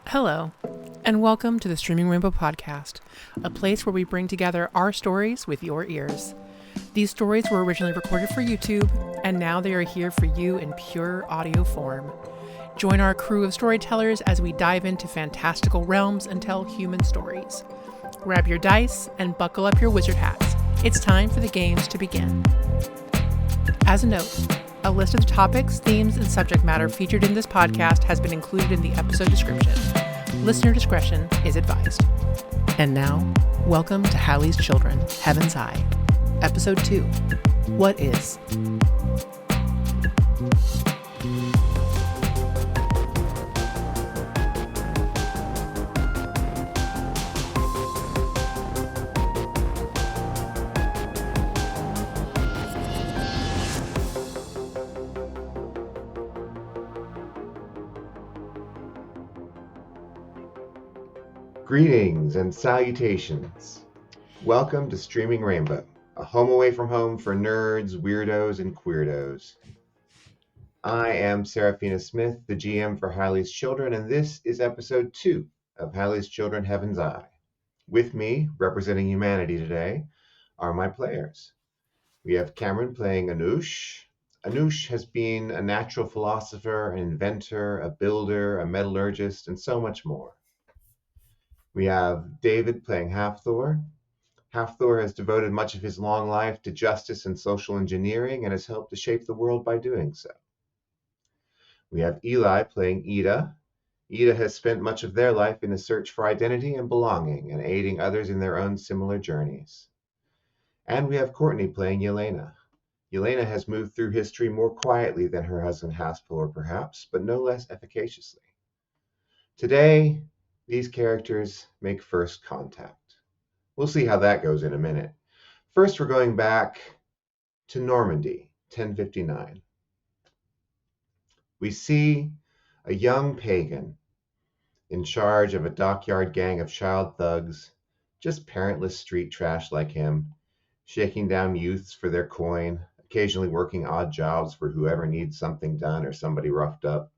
Hello, and welcome to the Streaming Rainbow Podcast, a place where we bring together our stories with your ears. These stories were originally recorded for YouTube, and now they are here for you in pure audio form. Join our crew of storytellers as we dive into fantastical realms and tell human stories. Grab your dice and buckle up your wizard hats. It's time for the games to begin. As a note, a list of the topics, themes, and subject matter featured in this podcast has been included in the episode description. Listener discretion is advised. And now, welcome to Halley's Children, Heaven's Eye, Episode 2, What Is? Greetings and salutations. Welcome to Streaming Rainbow, a home away from home for nerds, weirdos, and queerdos. I am Serafina Smith, the GM for Halley's Children, and this is episode 2 of Halley's Children, Heaven's Eye. With me, representing humanity today, are my players. We have Cameron playing Anoush. Anoush has been a natural philosopher, an inventor, a builder, a metallurgist, and so much more. We have David playing Habfor. Habfor has devoted much of his long life to justice and social engineering and has helped to shape the world by doing so. We have Eli playing Ida. Ida has spent much of their life in a search for identity and belonging and aiding others in their own similar journeys. And we have Courtney playing Jelena. Jelena has moved through history more quietly than her husband Habfor, perhaps, but no less efficaciously. Today, these characters make first contact. We'll see how that goes in a minute. First, we're going back to Normandy, 1059. We see a young pagan in charge of a dockyard gang of child thugs, just parentless street trash like him, shaking down youths for their coin, occasionally working odd jobs for whoever needs something done or somebody roughed up.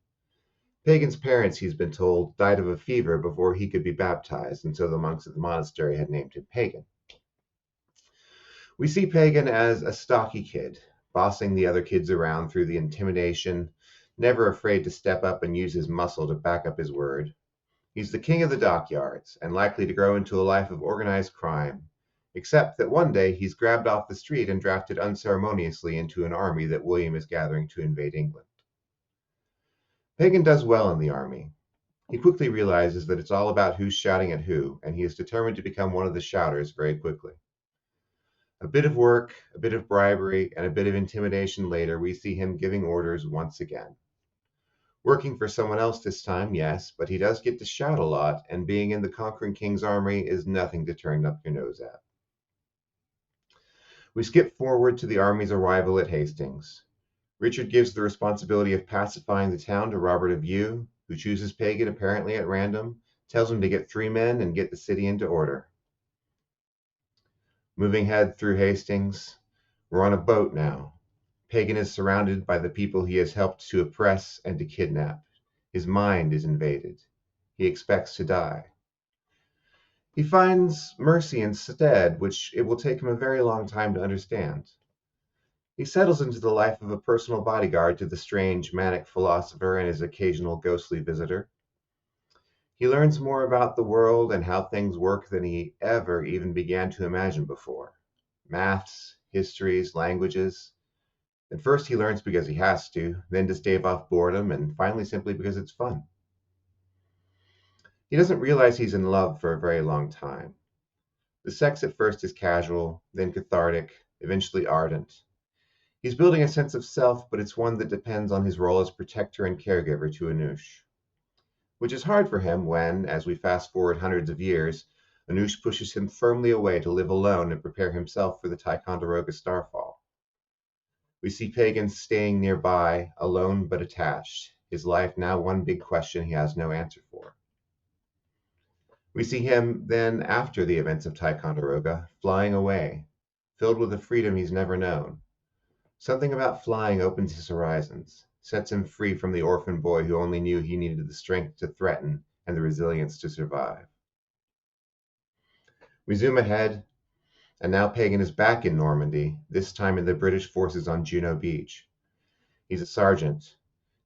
Pagan's parents, he's been told, died of a fever before he could be baptized, and so the monks at the monastery had named him Pagan. We see Pagan as a stocky kid, bossing the other kids around through the intimidation, never afraid to step up and use his muscle to back up his word. He's the king of the dockyards, and likely to grow into a life of organized crime, except that one day he's grabbed off the street and drafted unceremoniously into an army that William is gathering to invade England. Pagan does well in the army. He quickly realizes that it's all about who's shouting at who, and he is determined to become one of the shouters very quickly. A bit of work, a bit of bribery, and a bit of intimidation later, we see him giving orders once again. Working for someone else this time, yes, but he does get to shout a lot, and being in the Conquering King's army is nothing to turn up your nose at. We skip forward to the army's arrival at Hastings. Richard gives the responsibility of pacifying the town to Robert of View, who chooses Pagan apparently at random, tells him to get 3 men and get the city into order. Moving ahead through Hastings, we're on a boat now. Pagan is surrounded by the people he has helped to oppress and to kidnap. His mind is invaded. He expects to die. He finds mercy instead, which it will take him a very long time to understand. He settles into the life of a personal bodyguard to the strange, manic philosopher and his occasional ghostly visitor. He learns more about the world and how things work than he ever even began to imagine before. Maths, histories, languages. At first he learns because he has to, then to stave off boredom, and finally simply because it's fun. He doesn't realize he's in love for a very long time. The sex at first is casual, then cathartic, eventually ardent. He's building a sense of self, but it's one that depends on his role as protector and caregiver to Anoush. Which is hard for him when, as we fast forward hundreds of years, Anoush pushes him firmly away to live alone and prepare himself for the Ticonderoga starfall. We see Pagan staying nearby, alone but attached, his life now one big question he has no answer for. We see him then, after the events of Ticonderoga, flying away, filled with a freedom he's never known. Something about flying opens his horizons, sets him free from the orphan boy who only knew he needed the strength to threaten and the resilience to survive. We zoom ahead, and now Pagan is back in Normandy, this time in the British forces on Juno Beach. He's a sergeant,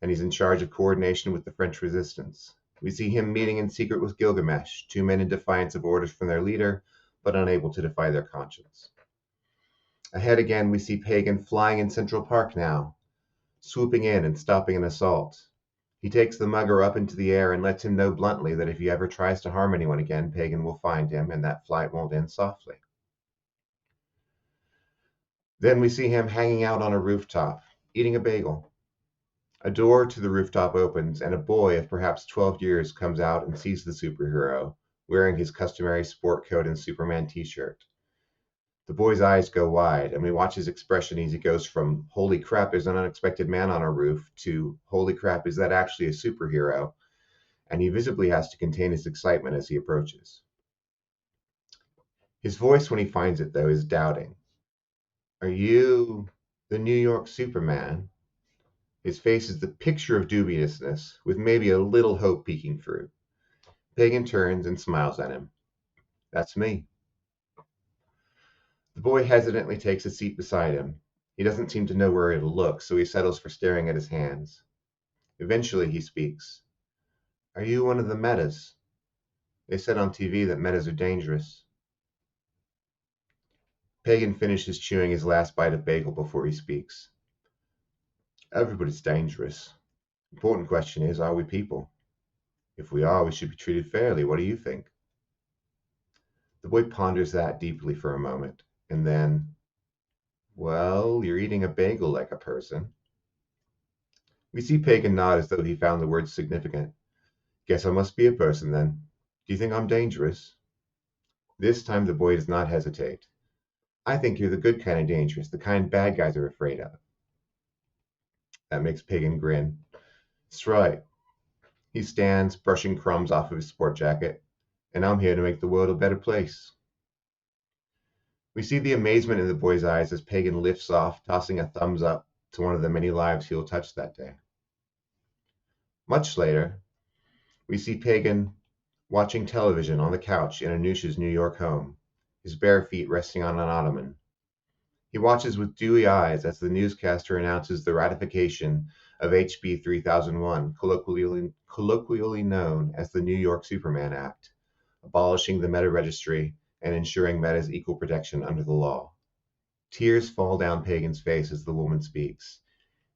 and he's in charge of coordination with the French resistance. We see him meeting in secret with Gilgamesh, two men in defiance of orders from their leader, but unable to defy their conscience. Ahead again, we see Pagan flying in Central Park now, swooping in and stopping an assault. He takes the mugger up into the air and lets him know bluntly that if he ever tries to harm anyone again, Pagan will find him, and that flight won't end softly. Then we see him hanging out on a rooftop, eating a bagel. A door to the rooftop opens, and a boy of perhaps 12 years comes out and sees the superhero, wearing his customary sport coat and Superman t-shirt. The boy's eyes go wide, and we watch his expression as he goes from, "Holy crap, there's an unexpected man on our roof," to, "Holy crap, is that actually a superhero?" And he visibly has to contain his excitement as he approaches. His voice when he finds it, though, is doubting. "Are you the New York Superman?" His face is the picture of dubiousness, with maybe a little hope peeking through. Pagan turns and smiles at him. "That's me." The boy hesitantly takes a seat beside him. He doesn't seem to know where to look, so he settles for staring at his hands. Eventually he speaks. "Are you one of the metas? They said on TV that metas are dangerous." Pagan finishes chewing his last bite of bagel before he speaks. "Everybody's dangerous. Important question is, are we people? If we are, we should be treated fairly. What do you think?" The boy ponders that deeply for a moment, and then, "Well, you're eating a bagel like a person." We see Pagan nod as though he found the words significant. "Guess I must be a person then. Do you think I'm dangerous?" This time the boy does not hesitate. "I think you're the good kind of dangerous, the kind bad guys are afraid of." That makes Pagan grin. "That's right." He stands, brushing crumbs off of his sport jacket. "And I'm here to make the world a better place." We see the amazement in the boy's eyes as Pagan lifts off, tossing a thumbs up to one of the many lives he'll touch that day. Much later, we see Pagan watching television on the couch in Anoush's New York home, his bare feet resting on an ottoman. He watches with dewy eyes as the newscaster announces the ratification of HB 3001, colloquially known as the New York Superman Act, abolishing the meta registry and ensuring meta's equal protection under the law. Tears fall down Pagan's face as the woman speaks.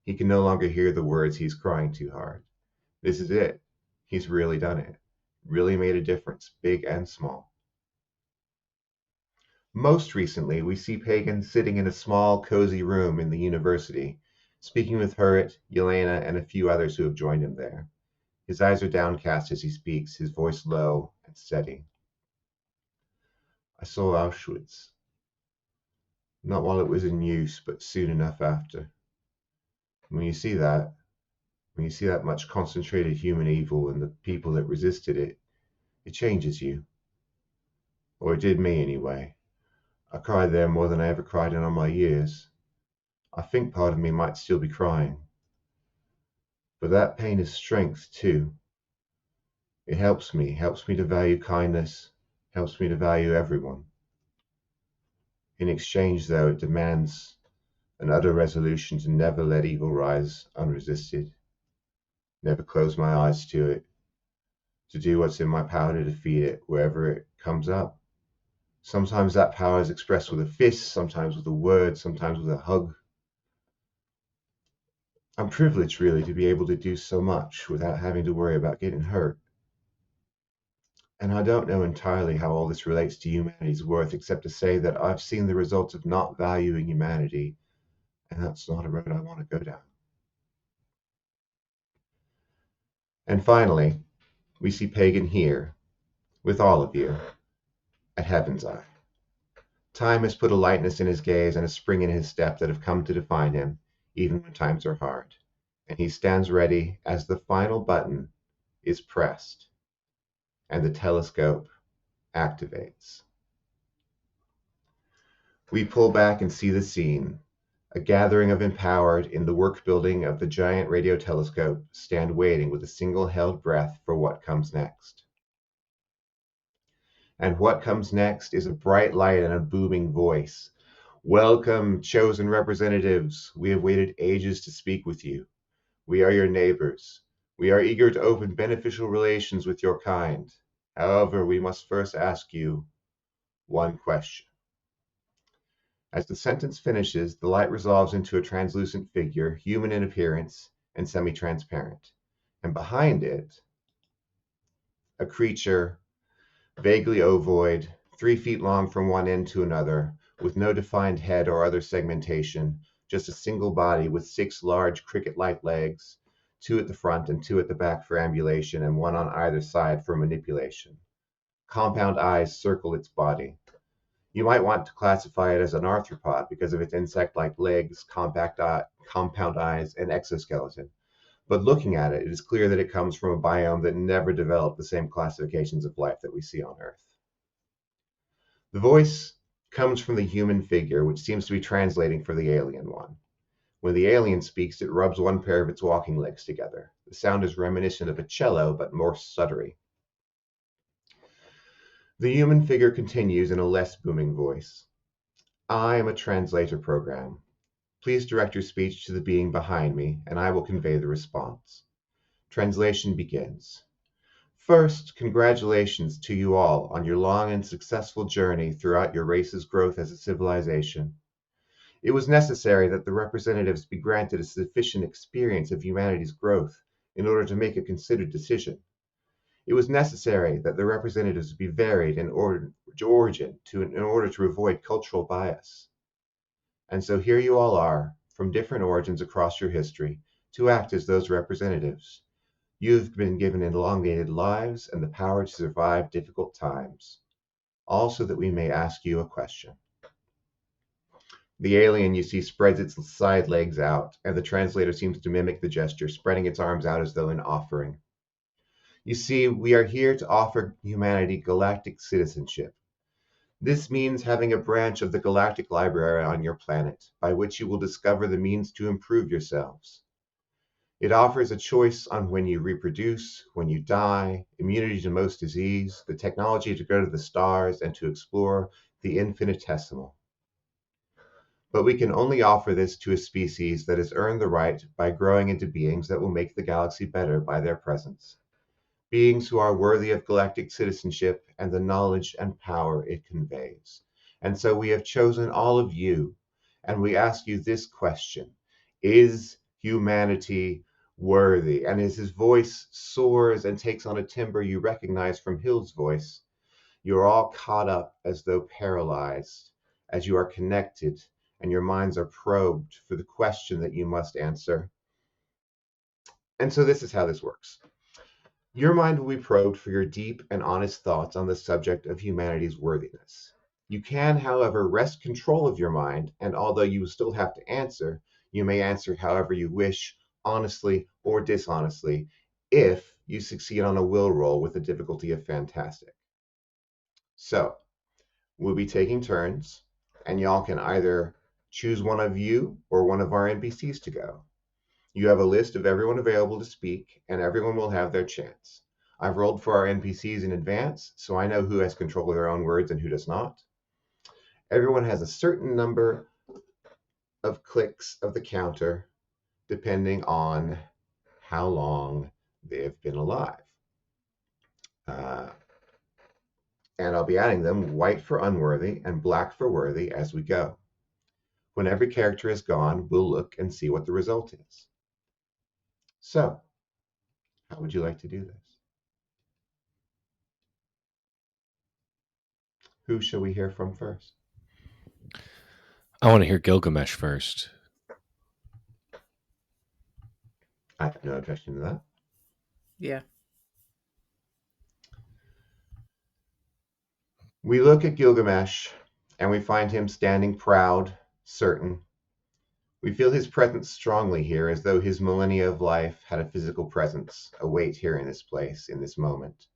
He can no longer hear the words he's crying too hard. This is it. He's really done it. Really made a difference, big and small. Most recently, we see Pagan sitting in a small, cozy room in the university, speaking with Hurt, Jelena, and a few others who have joined him there. His eyes are downcast as he speaks, his voice low and steady. "I saw Auschwitz. Not while it was in use, but soon enough after. When you see that much concentrated human evil and the people that resisted it, it changes you. Or it did me anyway. I cried there more than I ever cried in all my years. I think part of me might still be crying. But that pain is strength too. It helps me to value kindness, helps me to value everyone. In exchange, though, it demands an utter resolution to never let evil rise unresisted, never close my eyes to it, to do what's in my power to defeat it wherever it comes up. Sometimes that power is expressed with a fist, sometimes with a word, sometimes with a hug. I'm privileged, really, to be able to do so much without having to worry about getting hurt. And I don't know entirely how all this relates to humanity's worth, except to say that I've seen the results of not valuing humanity, and that's not a road I want to go down." And finally, we see Pagan here, with all of you, at Heaven's Eye. Time has put a lightness in his gaze and a spring in his step that have come to define him, even when times are hard. And he stands ready as the final button is pressed and the telescope activates. We pull back and see the scene, A gathering of empowered in the work building of the giant radio telescope stand waiting with a single held breath for what comes next. And what comes next is a bright light and a booming voice. Welcome, chosen representatives. We have waited ages to speak with you. We are your neighbors. We are eager to open beneficial relations with your kind. However, we must first ask you one question. As the sentence finishes, the light resolves into a translucent figure, human in appearance and semi-transparent. And behind it, a creature vaguely ovoid, 3 feet long from one end to another, with no defined head or other segmentation, just a single body with 6 large cricket-like legs, 2 at the front and 2 at the back for ambulation, and 1 on either side for manipulation. Compound eyes circle its body. You might want to classify it as an arthropod because of its insect-like legs, compound eyes, and exoskeleton. But looking at it, it is clear that it comes from a biome that never developed the same classifications of life that we see on Earth. The voice comes from the human figure, which seems to be translating for the alien one. When the alien speaks, it rubs one pair of its walking legs together. The sound is reminiscent of a cello, but more stuttery. The human figure continues in a less booming voice. I am a translator program. Please direct your speech to the being behind me, and I will convey the response. Translation begins. First, congratulations to you all on your long and successful journey throughout your race's growth as a civilization. It was necessary that the representatives be granted a sufficient experience of humanity's growth in order to make a considered decision. It was necessary that the representatives be varied in origin in order to avoid cultural bias. And so here you all are, from different origins across your history, to act as those representatives. You've been given elongated lives and the power to survive difficult times, all so that we may ask you a question. The alien, you see, spreads its side legs out, and the translator seems to mimic the gesture, spreading its arms out as though in offering. You see, we are here to offer humanity galactic citizenship. This means having a branch of the Galactic Library on your planet, by which you will discover the means to improve yourselves. It offers a choice on when you reproduce, when you die, immunity to most disease, the technology to go to the stars, and to explore the infinitesimal. But we can only offer this to a species that has earned the right by growing into beings that will make the galaxy better by their presence. Beings who are worthy of galactic citizenship and the knowledge and power it conveys. And so we have chosen all of you, and we ask you this question: is humanity worthy? And as his voice soars and takes on a timbre you recognize from Hill's voice, you are all caught up as though paralyzed, as you are connected and your minds are probed for the question that you must answer. And so this is how this works. Your mind will be probed for your deep and honest thoughts on the subject of humanity's worthiness. You can, however, wrest control of your mind, and although you still have to answer, you may answer however you wish, honestly or dishonestly, if you succeed on a will roll with the difficulty of fantastic. So, we'll be taking turns, and y'all can either choose one of you or one of our NPCs to go. You have a list of everyone available to speak, and everyone will have their chance. I've rolled for our NPCs in advance, so I know who has control of their own words and who does not. Everyone has a certain number of clicks of the counter, depending on how long they've been alive. And I'll be adding them white for unworthy and black for worthy as we go. When every character is gone, we'll look and see what the result is. So, how would you like to do this? Who shall we hear from first? I want to hear Gilgamesh first. I have no objection to that. Yeah. We look at Gilgamesh, and we find him standing proud, certain. We feel his presence strongly here, as though his millennia of life had a physical presence, a weight here in this place, in this moment.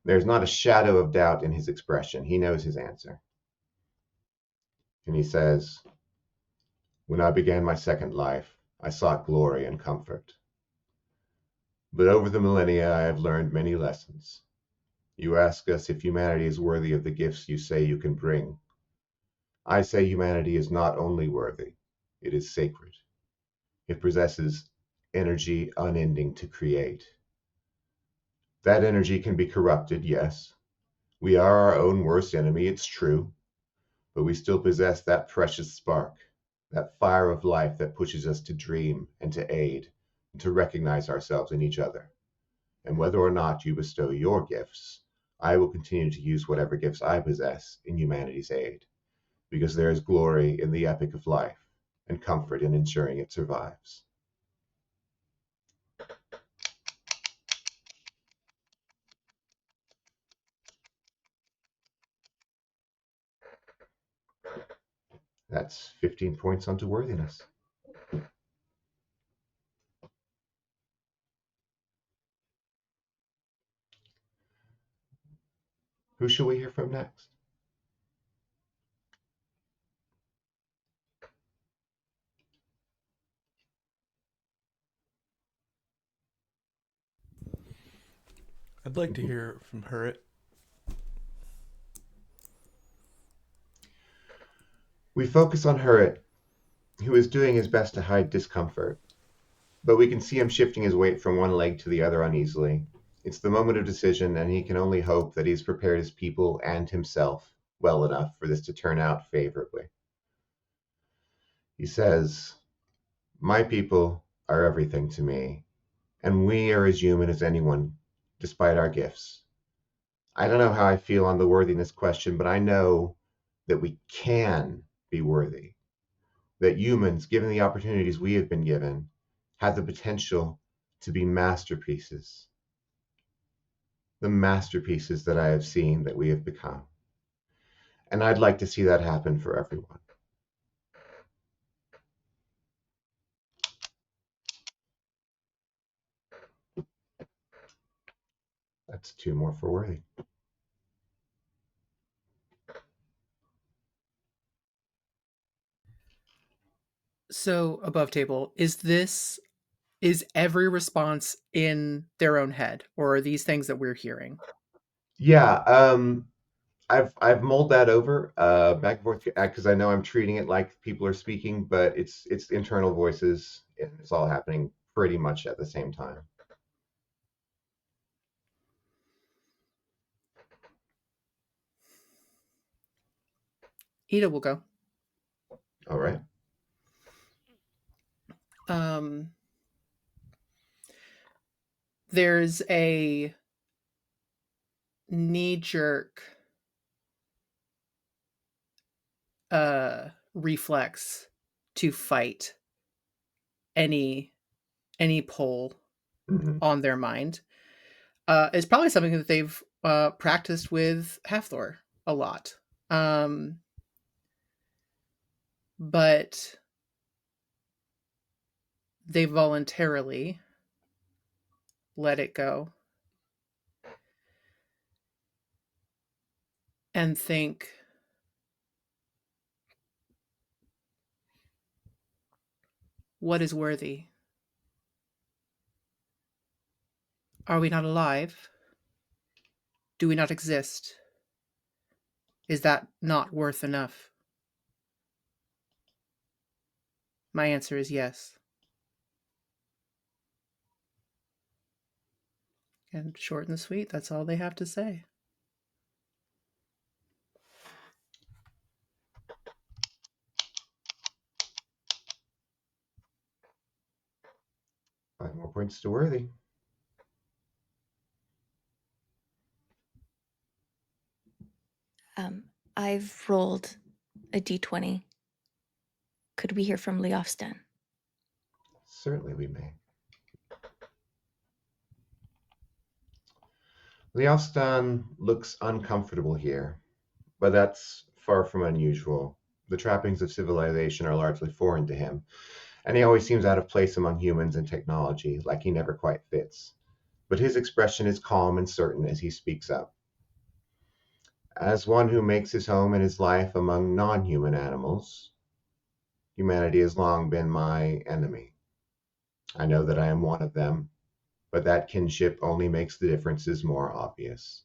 There's not a shadow of doubt in his expression. He knows his answer. And he says, When I began my second life, I sought glory and comfort. But over the millennia, I have learned many lessons. You ask us if humanity is worthy of the gifts you say you can bring. I say humanity is not only worthy, it is sacred. It possesses energy unending to create. That energy can be corrupted, yes. We are our own worst enemy, it's true, but we still possess that precious spark, that fire of life that pushes us to dream and to aid, and to recognize ourselves in each other. And whether or not you bestow your gifts, I will continue to use whatever gifts I possess in humanity's aid, because there is glory in the epic of life and comfort in ensuring it survives. That's 15 points onto worthiness. Who shall we hear from next? I'd like to hear from Hurrit. We focus on Hurrit, who is doing his best to hide discomfort, but we can see him shifting his weight from one leg to the other uneasily. It's the moment of decision, and he can only hope that he's prepared his people and himself well enough for this to turn out favorably. He says, "My people are everything to me, and we are as human as anyone, despite our gifts. I don't know how I feel on the worthiness question, but I know that we can be worthy, that humans, given the opportunities we have been given, have the potential to be masterpieces, the masterpieces that I have seen that we have become. And I'd like to see that happen for everyone." That's 2 more for worthy. So, above table, is every response in their own head, or are these things that we're hearing? Yeah, I've mulled that over back and forth because I know I'm treating it like people are speaking, but it's internal voices, and it's all happening pretty much at the same time. Ida will go. All right. There's a knee-jerk reflex to fight any pull on their mind. It's probably something that they've practiced with Habfor a lot. But they voluntarily let it go and think, what is worthy? Are we not alive? Do we not exist? Is that not worth enough? My answer is yes. And short and sweet, that's all they have to say. Five more points to worthy. I've rolled a d20. Could we hear from Leofstan? Certainly we may. Leofstan looks uncomfortable here, but that's far from unusual. The trappings of civilization are largely foreign to him, and he always seems out of place among humans and technology, like he never quite fits. But his expression is calm and certain as he speaks up. As one who makes his home and his life among non-human animals, Humanity has long been my enemy. I know that I am one of them, but that kinship only makes the differences more obvious.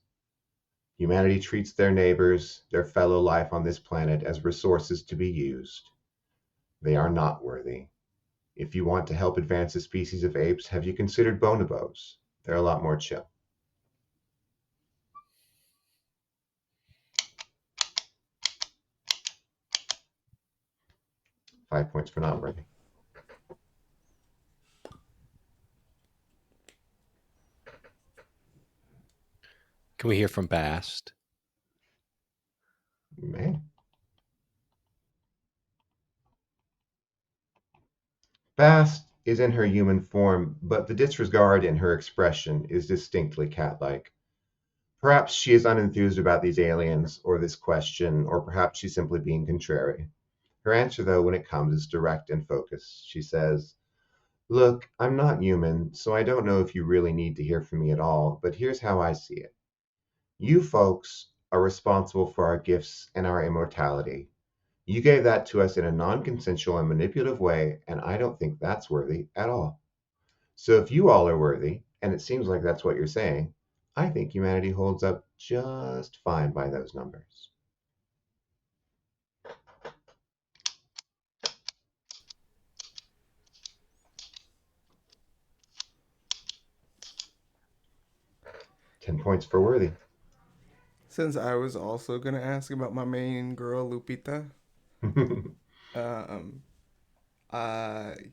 Humanity treats their neighbors, their fellow life on this planet, as resources to be used. They are not worthy. If you want to help advance the species of apes, have you considered bonobos? They're a lot more chill. Five points for not worthy. Can we hear from Bast? You may. Bast is in her human form, but the disregard in her expression is distinctly cat-like. Perhaps she is unenthused about these aliens, or this question, or perhaps she's simply being contrary. Her answer, though, when it comes, is direct and focused. She says, "Look, I'm not human, so I don't know if you really need to hear from me at all, but here's how I see it. You folks are responsible for our gifts and our immortality. You gave that to us in a non-consensual and manipulative way, and I don't think that's worthy at all. So if you all are worthy, and it seems like that's what you're saying, I think humanity holds up just fine by those numbers." Ten points for worthy. Since I was also gonna ask about my main girl Lupita,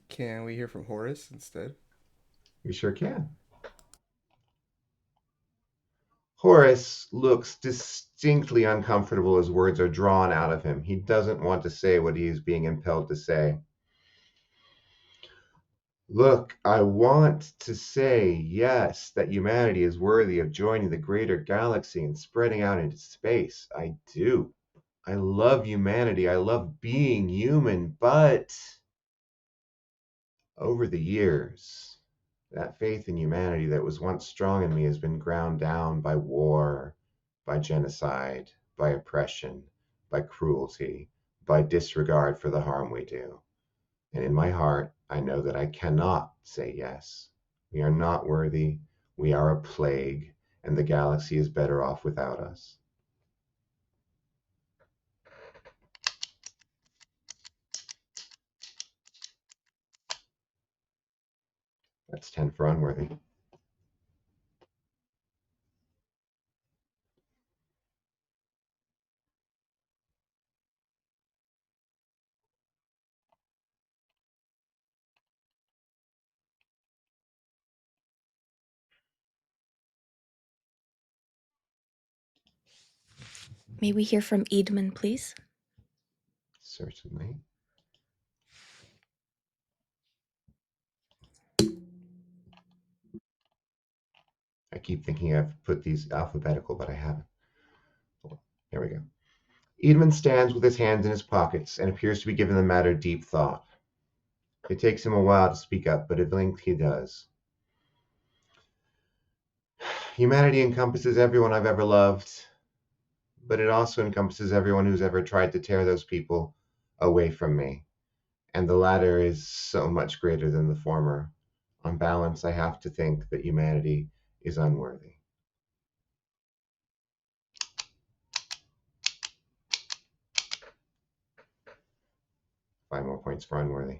can we hear from Horace instead? We sure can. Horace looks distinctly uncomfortable as words are drawn out of him. He doesn't want to say what he is being impelled to say. Look, I want to say, yes, that humanity is worthy of joining the greater galaxy and spreading out into space. I do. I love humanity. I love being human, but over the years, that faith in humanity that was once strong in me has been ground down by war, by genocide, by oppression, by cruelty, by disregard for the harm we do. And in my heart, I know that I cannot say yes. We are not worthy. We are a plague, and the galaxy is better off without us. That's 10 for unworthy. May we hear from Eadman, please? Certainly. I keep thinking I've put these alphabetical, but I haven't. There we go. Eadman stands with his hands in his pockets and appears to be giving the matter deep thought. It takes him a while to speak up, but at length he does. Humanity encompasses everyone I've ever loved, but it also encompasses everyone who's ever tried to tear those people away from me. And the latter is so much greater than the former. On balance, I have to think that humanity is unworthy. 5 more points for unworthy.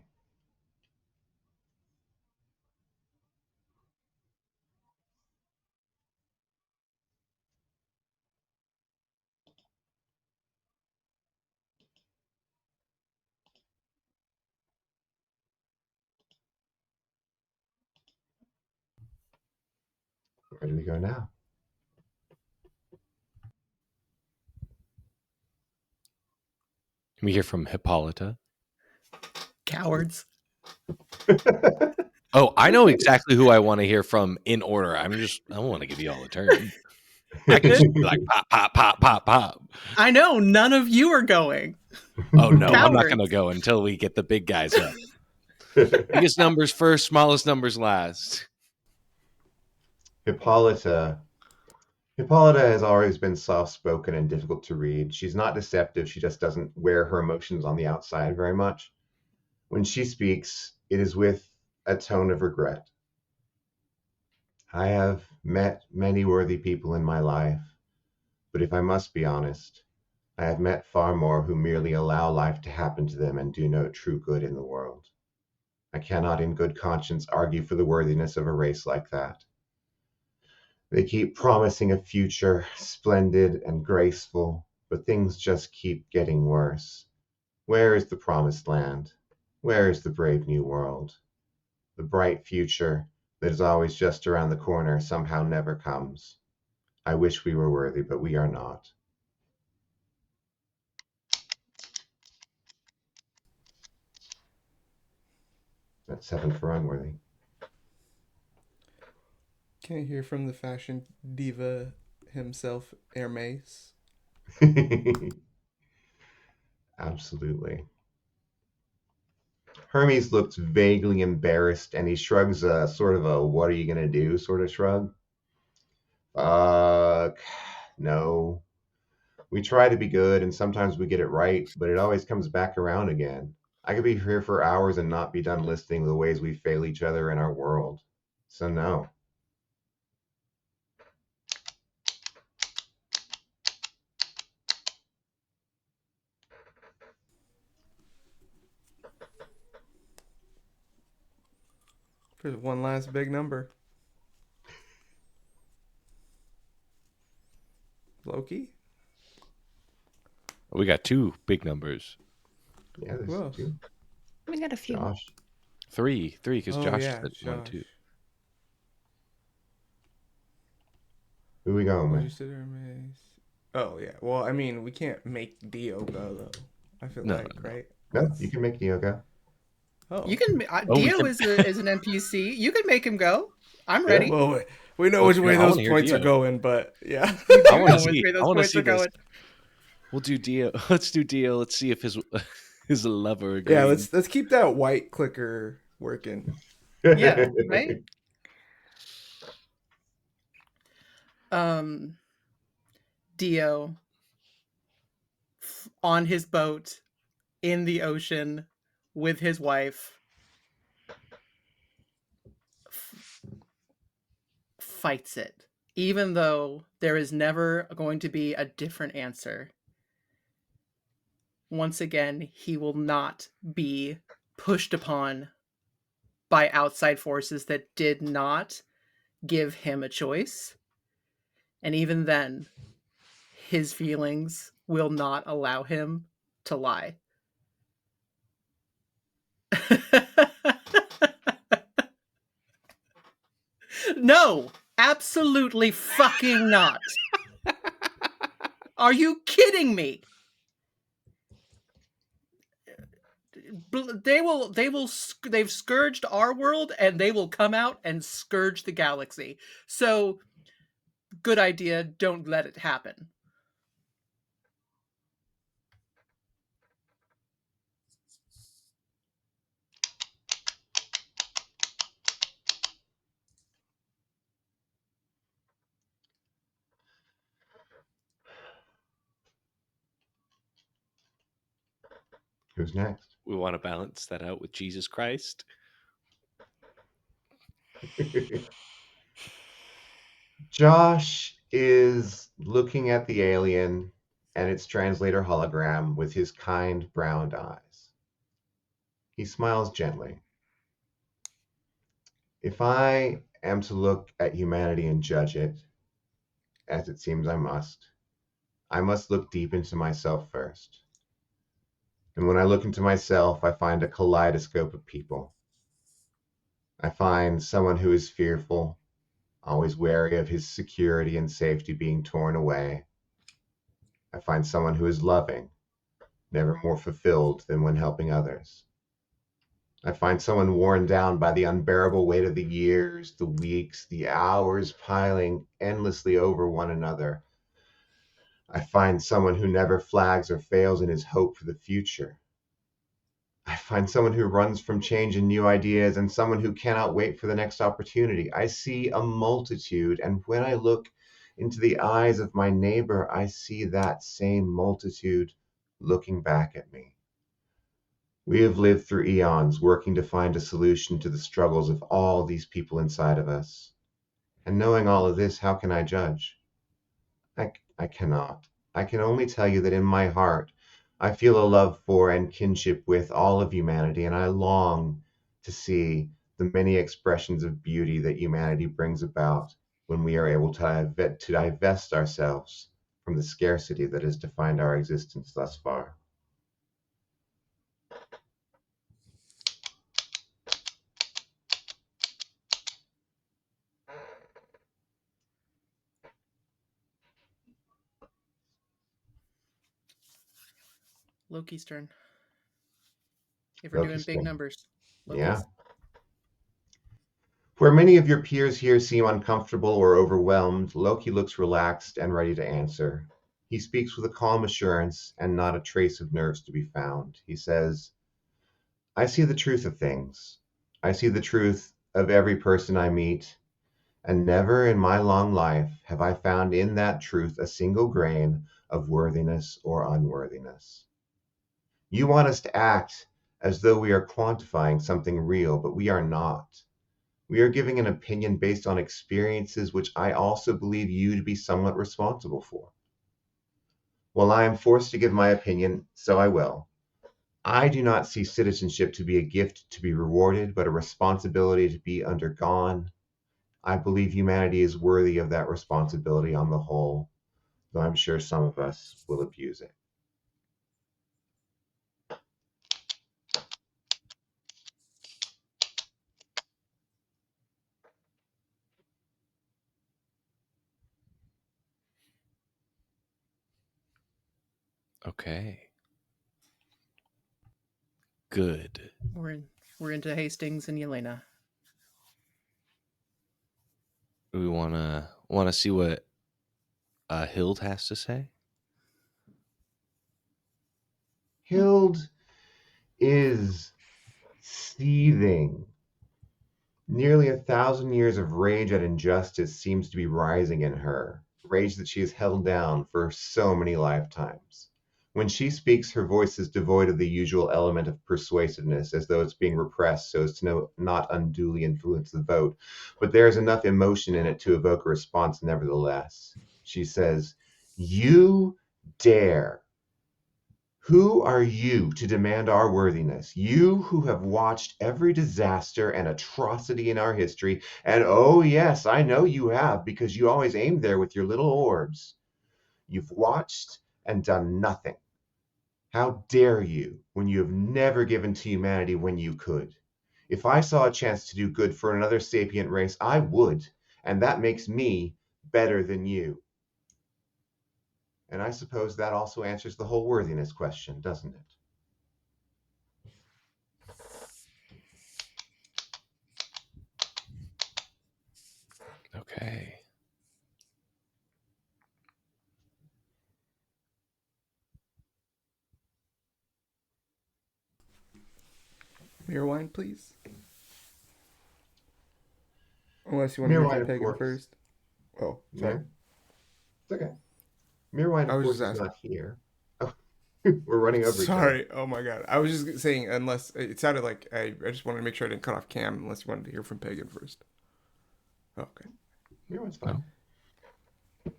Where do we go now? Can we hear from Hippolyta? Cowards. Oh, I know exactly who I want to hear from in order. I don't want to give you all a turn. I can just be like pop, pop, pop, pop, pop. I know none of you are going. Oh no, I'm not Cowards. going to go until we get the big guys up. Biggest numbers first, smallest numbers last. Hippolyta has always been soft-spoken and difficult to read. She's not deceptive. She just doesn't wear her emotions on the outside very much. When she speaks, it is with a tone of regret. I have met many worthy people in my life, but if I must be honest, I have met far more who merely allow life to happen to them and do no true good in the world. I cannot in good conscience argue for the worthiness of a race like that. They keep promising a future, splendid and graceful, but things just keep getting worse. Where is the promised land? Where is the brave new world? The bright future that is always just around the corner somehow never comes. I wish we were worthy, but we are not. That's 7 for unworthy. Can I hear from the fashion diva himself, Hermes? Absolutely. Hermes looks vaguely embarrassed and he shrugs a sort of a what are you gonna do sort of shrug. No. We try to be good and sometimes we get it right, but it always comes back around again. I could be here for hours and not be done listing the ways we fail each other in our world. So no. For one last big number. Loki? We got 2 big numbers. Yeah, Who there's else? 2. We got a few. Josh. 3, because Oh, Josh yeah, said 1, Josh. 2. Who we going What'd you with? say, Hermes? Oh, yeah. Well, I mean, we can't make Dio go, though. I feel No, like, no. right? No, you can make Neo go. Oh. You can. Oh, we Dio can- is an NPC. You can make him go. I'm ready. Well, we know Well, which way I those wanna hear points are Dio. going, but yeah. We I do want know to which see. way I those want to points see are this. going. We'll do Dio. Let's do Dio. Let's see if his lover agrees. Yeah, let's keep that white clicker working. Yeah, right. Dio on his boat in the ocean with his wife fights it, even though there is never going to be a different answer. Once again, he will not be pushed upon by outside forces that did not give him a choice. And even then, his feelings will not allow him to lie. No, absolutely fucking not. Are you kidding me? They've scourged our world and they will come out and scourge the galaxy. So, good idea, don't let it happen. Who's next? We want to balance that out with Jesus Christ. Josh is looking at the alien and its translator hologram with his kind brown eyes. He smiles gently. If I am to look at humanity and judge it, as it seems I must look deep into myself first. And when I look into myself, I find a kaleidoscope of people. I find someone who is fearful, always wary of his security and safety being torn away. I find someone who is loving, never more fulfilled than when helping others. I find someone worn down by the unbearable weight of the years, the weeks, the hours piling endlessly over one another. I find someone who never flags or fails in his hope for the future. I find someone who runs from change and new ideas and someone who cannot wait for the next opportunity. I see a multitude, and when I look into the eyes of my neighbor, I see that same multitude looking back at me. We have lived through eons working to find a solution to the struggles of all these people inside of us. And knowing all of this, how can I judge? I cannot. I can only tell you that in my heart, I feel a love for and kinship with all of humanity, and I long to see the many expressions of beauty that humanity brings about when we are able to divest ourselves from the scarcity that has defined our existence thus far. Loki's turn. If we're doing Loki's big turn. numbers. Yeah. Where many of your peers here seem uncomfortable or overwhelmed, Loki looks relaxed and ready to answer. He speaks with a calm assurance and not a trace of nerves to be found. He says, I see the truth of things. I see the truth of every person I meet, and never in my long life have I found in that truth a single grain of worthiness or unworthiness. You want us to act as though we are quantifying something real, but we are not. We are giving an opinion based on experiences which I also believe you to be somewhat responsible for. While I am forced to give my opinion, so I will. I do not see citizenship to be a gift to be rewarded, but a responsibility to be undergone. I believe humanity is worthy of that responsibility on the whole, though I'm sure some of us will abuse it. Okay. Good. We're into Hastings and Jelena. We wanna see what Hild has to say. Hild is seething. Nearly 1,000 years of rage at injustice seems to be rising in her, rage that she has held down for so many lifetimes. When she speaks, her voice is devoid of the usual element of persuasiveness, as though it's being repressed so as to not unduly influence the vote, but there is enough emotion in it to evoke a response nevertheless. She says, "You dare! Who are you to demand our worthiness? You who have watched every disaster and atrocity in our history, and oh yes, I know you have, because you always aim there with your little orbs. You've watched and done nothing. How dare you, when you have never given to humanity when you could? If I saw a chance to do good for another sapient race, I would, and that makes me better than you." And I suppose that also answers the whole worthiness question, doesn't it? Okay. Mirror wine, please. Unless you want to hear from Pagan first. Oh, sorry. Yeah. It's okay. Mirrorwine, I of was course, just is asking. not here. Oh, we're running over each other. Sorry. Oh my god. I was just saying, unless it sounded like I just wanted to make sure I didn't cut off Cam. Unless you wanted to hear from Pagan first. Oh, okay. Mirrorwine's fine.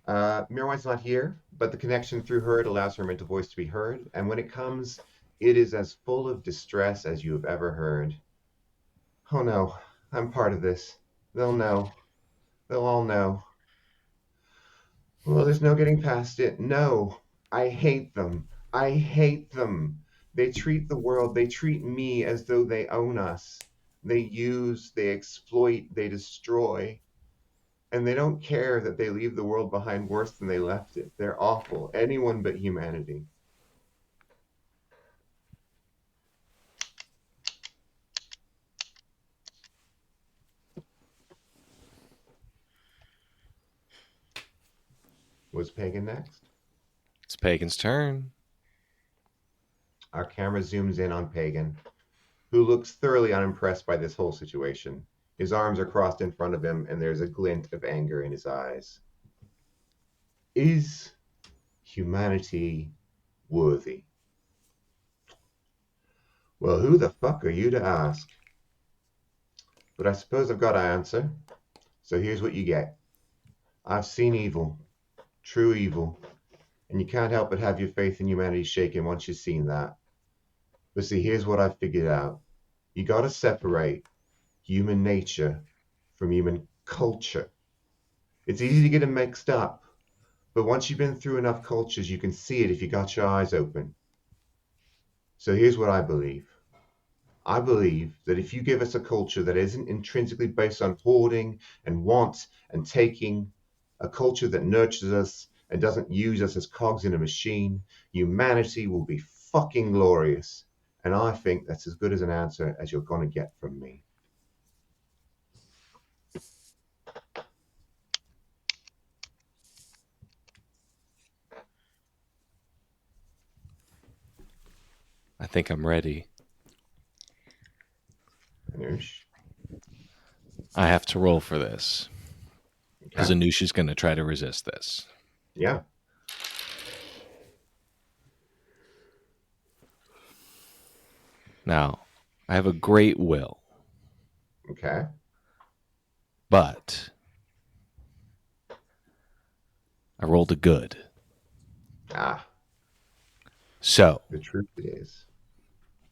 No. Mirrorwine's not here, but the connection through her, it allows her mental voice to be heard. And when it comes, it is as full of distress as you have ever heard. Oh no, I'm part of this. They'll know. They'll all know. Well, there's no getting past it. No, I hate them. I hate them. They treat the world, they treat me as though they own us. They use, they exploit, they destroy. And they don't care that they leave the world behind worse than they left it. They're awful. Anyone but humanity. Was Pagan next? It's Pagan's turn. Our camera zooms in on Pagan, who looks thoroughly unimpressed by this whole situation. His arms are crossed in front of him, and there's a glint of anger in his eyes. Is humanity worthy? Well, who the fuck are you to ask? But I suppose I've got to answer. So here's what you get. I've seen evil, true evil, and you can't help but have your faith in humanity shaken once you've seen that. But see, here's what I've figured out. You got to separate human nature from human culture. It's easy to get them mixed up, but once you've been through enough cultures, you can see it if you got your eyes open. So here's what I believe. I believe that if you give us a culture that isn't intrinsically based on hoarding and want and taking, a culture that nurtures us and doesn't use us as cogs in a machine, humanity will be fucking glorious. And I think that's as good as an answer as you're going to get from me. I think I'm ready. Anoush? I have to roll for this because Okay. Anoush is going to try to resist this. Yeah. Now, I have a great will, Okay. but I rolled a good. Ah, So, the truth is.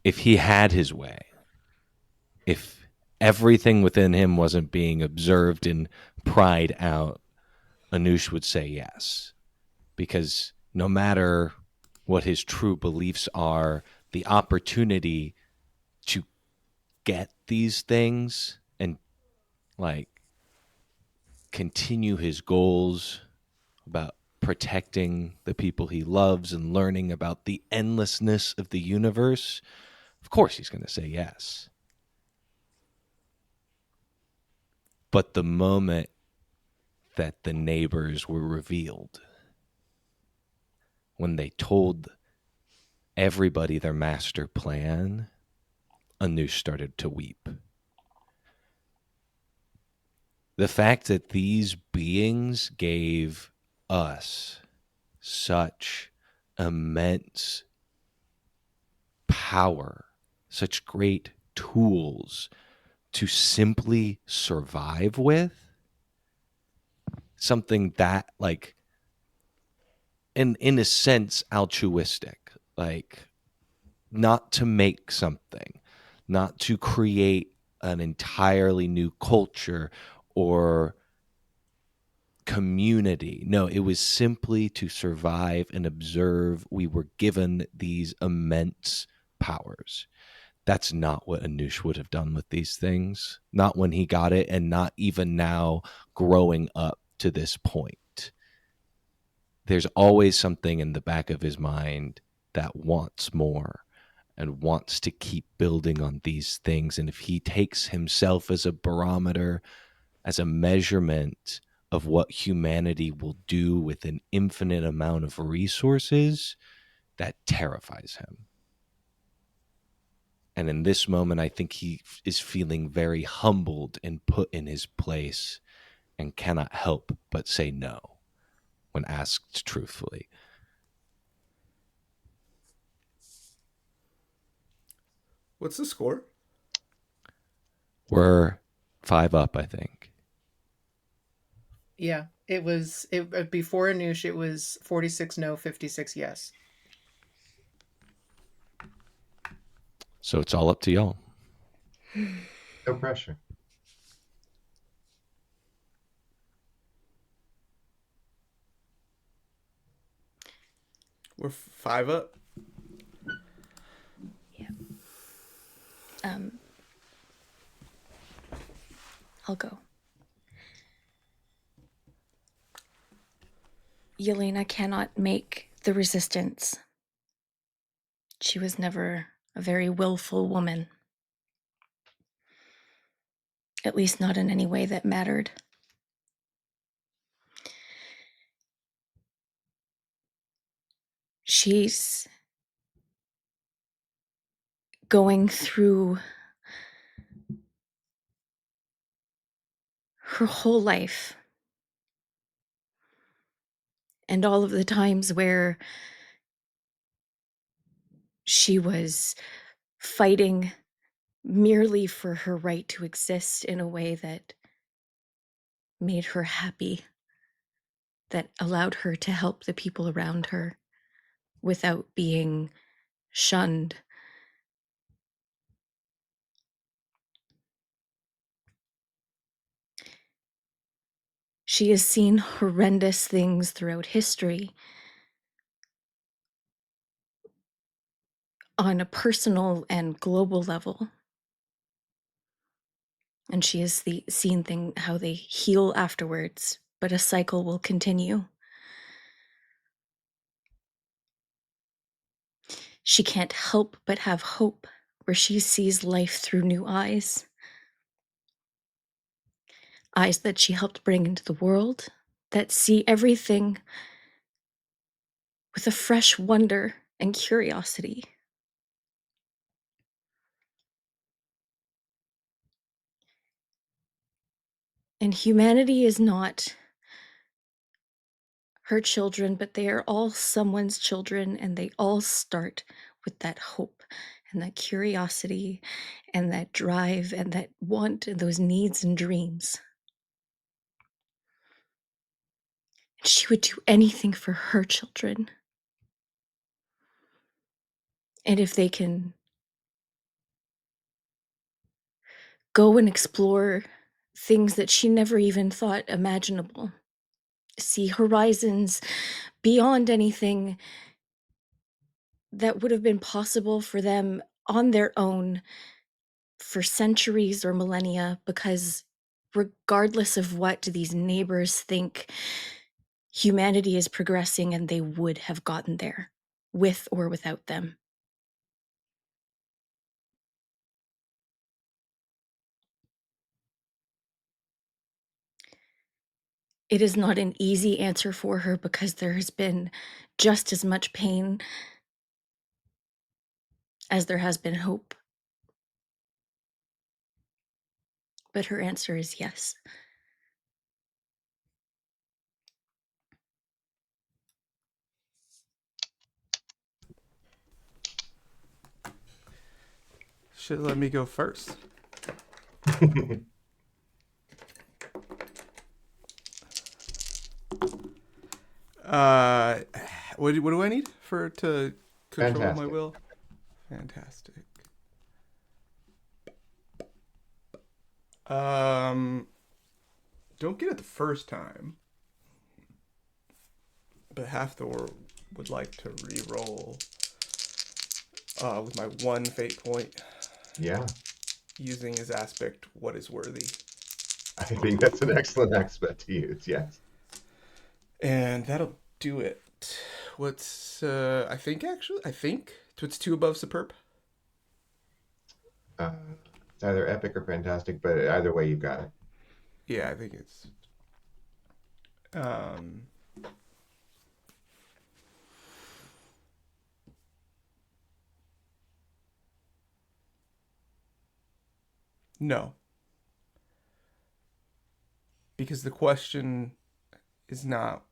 if he had his way, if everything within him wasn't being observed and pried out, Anoush would say yes. Because no matter what his true beliefs are, the opportunity to get these things and like continue his goals about protecting the people he loves and learning about the endlessness of the universe, of course he's going to say yes. But the moment that the neighbors were revealed, when they told everybody their master plan, Anoush started to weep. The fact that these beings gave us such immense power, such great tools to simply survive with, something that, like, in a sense, altruistic, like, not to make something, not to create an entirely new culture or community. No, it was simply to survive and observe. We were given these immense powers. That's not what Anoush would have done with these things. Not when he got it, and not even now growing up to this point. There's always something in the back of his mind that wants more and wants to keep building on these things. And if he takes himself as a barometer, as a measurement of what humanity will do with an infinite amount of resources, that terrifies him. And in this moment, I think he is feeling very humbled and put in his place and cannot help but say no when asked truthfully. What's the score? We're 5 up, I think. Yeah, it was before Anoush. It was 46 no, 56 yes. So it's all up to y'all. No pressure. We're 5 up. I'll go. Jelena cannot make the resistance. She was never a very willful woman. At least not in any way that mattered. She's going through her whole life. And all of the times where she was fighting merely for her right to exist in a way that made her happy, that allowed her to help the people around her without being shunned. She has seen horrendous things throughout history on a personal and global level. And she has seen how they heal afterwards, but a cycle will continue. She can't help but have hope where she sees life through new eyes. Eyes that she helped bring into the world, that see everything with a fresh wonder and curiosity. And humanity is not her children, but they are all someone's children, and they all start with that hope and that curiosity and that drive and that want and those needs and dreams. And she would do anything for her children. And if they can go and explore things that she never even thought imaginable, see horizons beyond anything that would have been possible for them on their own for centuries or millennia, because regardless of what these neighbors think, humanity is progressing and they would have gotten there with or without them. It is not an easy answer for her because there has been just as much pain as there has been hope. But her answer is yes. Should let me go first. What do I need to control Fantastic. my will? Fantastic. Don't get it the first time, but Habfor would like to re-roll with my one fate point. Yeah, Using his aspect, what is worthy. I think that's an excellent aspect to use, yes. And that'll do it. What's, I think, it's 2 above superb. It's either epic or fantastic, but either way, you've got it. Yeah, I think it's, no. Because the question is not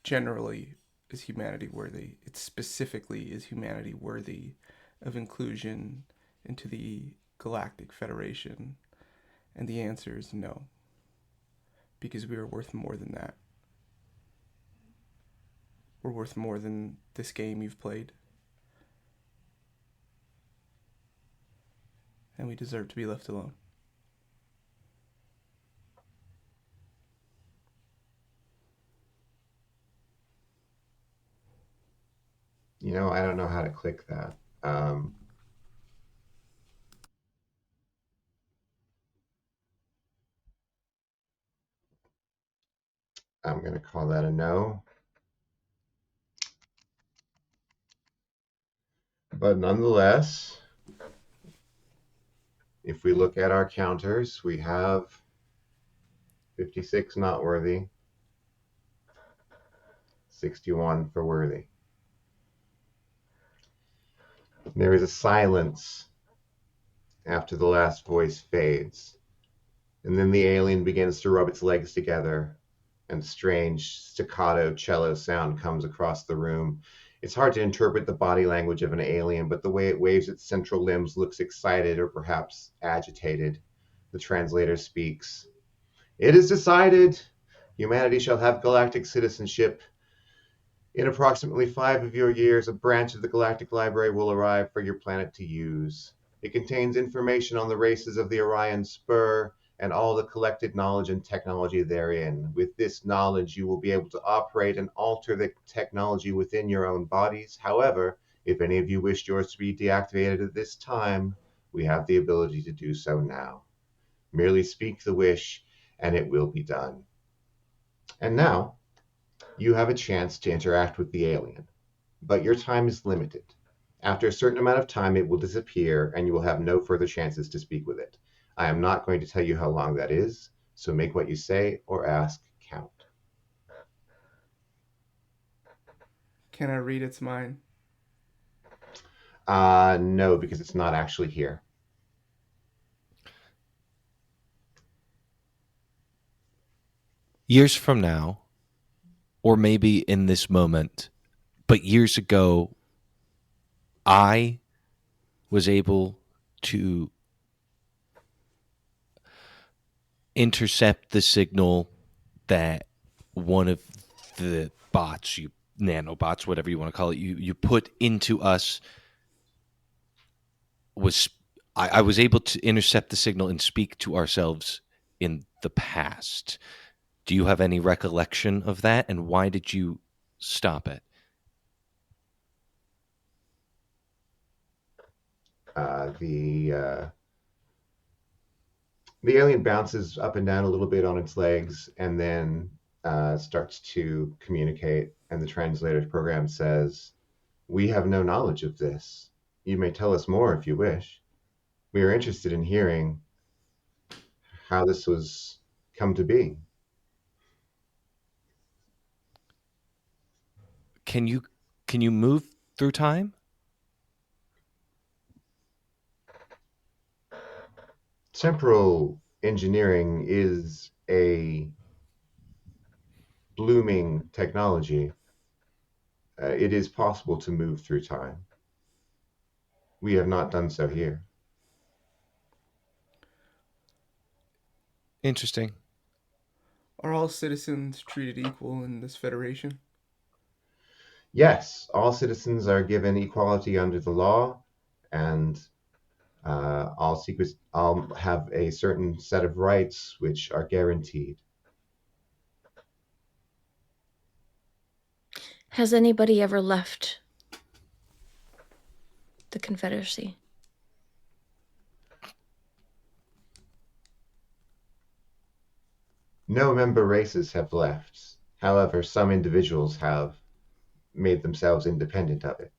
generally, is humanity worthy? It's specifically, is humanity worthy of inclusion into the Galactic Federation? And the answer is no. Because we are worth more than that. We're worth more than this game you've played. And we deserve to be left alone. You know, I don't know how to click that. I'm going to call that a no. But nonetheless, if we look at our counters, we have 56 not worthy, 61 for worthy. There is a silence after the last voice fades, and then the alien begins to rub its legs together, and strange staccato cello sound comes across the room, It's hard to interpret the body language of an alien, but the way it waves its central limbs looks excited or perhaps agitated. The translator speaks. It is decided. Humanity shall have galactic citizenship. In approximately 5 of your years, a branch of the Galactic Library will arrive for your planet to use. It contains information on the races of the Orion Spur and all the collected knowledge and technology therein. With this knowledge, you will be able to operate and alter the technology within your own bodies. However, if any of you wish yours to be deactivated at this time, we have the ability to do so now. Merely speak the wish, and it will be done. And now, you have a chance to interact with the alien, but your time is limited. After a certain amount of time, it will disappear, and you will have no further chances to speak with it. I am not going to tell you how long that is, so make what you say or ask count. Can I read its mind? No, because it's not actually here. Years from now, or maybe in this moment, but years ago, I was able to intercept the signal that one of the bots, nanobots, whatever you want to call it, you put into us was I was able to intercept the signal and speak to ourselves in the past. Do you have any recollection of that, and why did you stop it? The alien bounces up and down a little bit on its legs and then starts to communicate. And the translator's program says, "We have no knowledge of this. You may tell us more if you wish. We are interested in hearing how this was come to be." Can you move through time? Temporal engineering is a blooming technology. It is possible to move through time. We have not done so here. Interesting. Are all citizens treated equal in this federation? Yes, all citizens are given equality under the law, and all have a certain set of rights which are guaranteed. Has anybody ever left the Confederacy? No member races have left. However, some individuals have made themselves independent of it.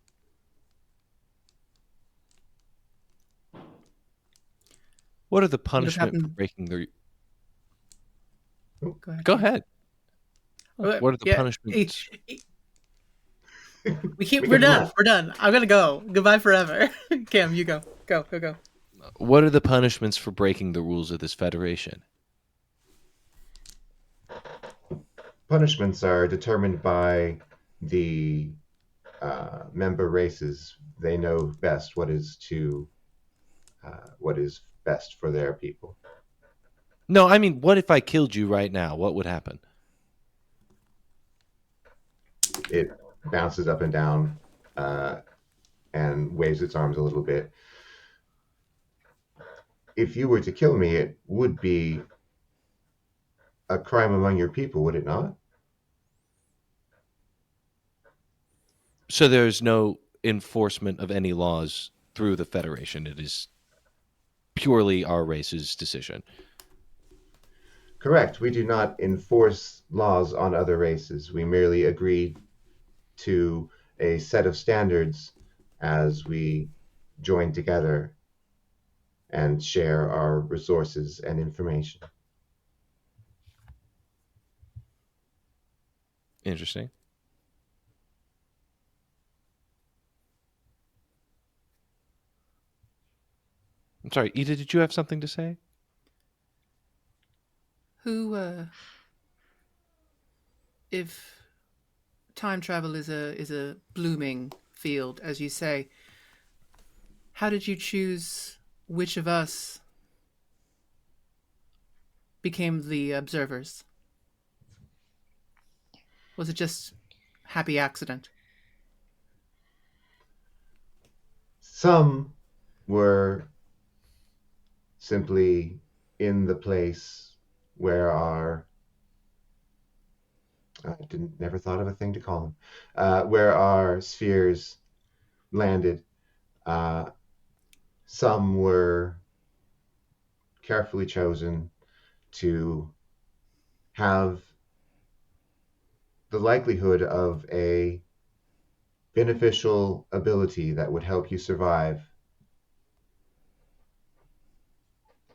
What are the What punishment for happened? breaking the... Go ahead. Go ahead. Oh, What are the yeah, punishments? We're done. We're done. I'm gonna go. Goodbye forever. Cam, you go. Go. What are the punishments for breaking the rules of this federation? Punishments are determined by the member races. They know best what is best for their people. No, I mean, what if I killed you right now? What would happen? It bounces up and down and waves its arms a little bit. If you were to kill me, it would be a crime among your people, would it not? So there's no enforcement of any laws through the Federation. It is purely our race's decision. Correct. We do not enforce laws on other races. We merely agree to a set of standards as we join together and share our resources and information. Interesting. I'm sorry, Ida, did you have something to say? Who, if time travel is a blooming field, as you say. How did you choose which of us became the observers? Was it just happy accident? Some were simply in the place where our never thought of a thing to call them, where our spheres landed. Some were carefully chosen to have the likelihood of a beneficial ability that would help you survive